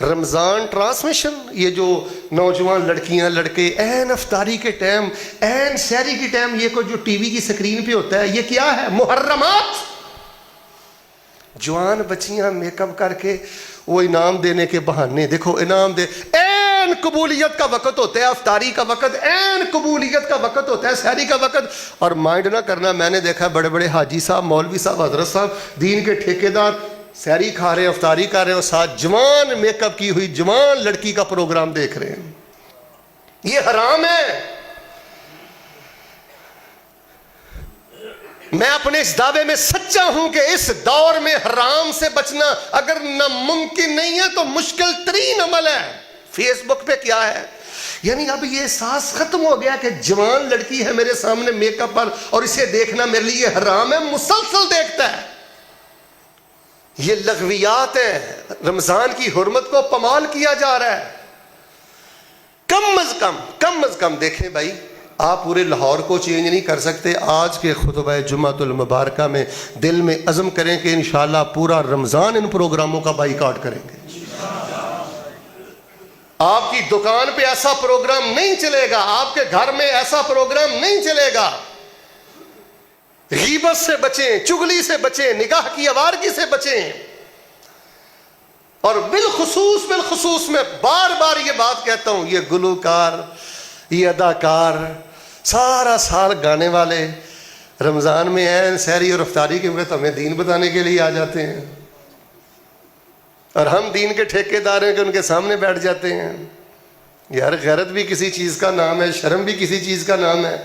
رمضان transmission, یہ جو نوجوان لڑکیاں لڑکے این افطاری کے ٹائم، این سحری کے ٹائم یہ کو جو ٹی وی کی سکرین پہ ہوتا ہے، یہ کیا ہے؟ محرمات. جوان بچیاں میک اپ کر کے وہ انعام دینے کے بہانے، دیکھو انعام دے، این قبولیت کا وقت ہوتا ہے افطاری کا وقت، این قبولیت کا وقت ہوتا ہے سحری کا وقت. اور مائنڈ نہ کرنا، میں نے دیکھا بڑے بڑے حاجی صاحب، مولوی صاحب، حضرت صاحب، دین کے ٹھیکیدار سحری کھا رہے ہیں، افطاری کر رہے ہیں، اور ساتھ جوان میک اپ کی ہوئی جوان لڑکی کا پروگرام دیکھ رہے ہیں. یہ حرام ہے. میں اپنے اس دعوے میں سچا ہوں کہ اس دور میں حرام سے بچنا اگر ناممکن نہیں ہے تو مشکل ترین عمل ہے. فیس بک پہ کیا ہے؟ یعنی اب یہ احساس ختم ہو گیا کہ جوان لڑکی ہے میرے سامنے میک اپ پر اور اسے دیکھنا میرے لیے حرام ہے. مسلسل دیکھتا ہے. یہ لغویات ہیں. رمضان کی حرمت کو پامال کیا جا رہا ہے. کم از کم دیکھیں بھائی، آپ پورے لاہور کو چینج نہیں کر سکتے. آج کے خطبہ جمعۃ المبارکہ میں دل میں عزم کریں کہ انشاءاللہ پورا رمضان ان پروگراموں کا بائیکاٹ کریں گے. آپ کی دکان پہ ایسا پروگرام نہیں چلے گا، آپ کے گھر میں ایسا پروگرام نہیں چلے گا. غیبت سے بچیں، چغلی سے بچیں، نگاہ کی آوارگی سے بچیں. اور بالخصوص میں بار بار یہ بات کہتا ہوں، یہ گلوکار، یہ اداکار، سارا سال گانے والے رمضان میں این سحری اور افطاری کے وقت ہمیں دین بتانے کے لیے آ جاتے ہیں، اور ہم دین کے ٹھیکیدار ہیں کہ ان کے سامنے بیٹھ جاتے ہیں. یار غیرت بھی کسی چیز کا نام ہے، شرم بھی کسی چیز کا نام ہے.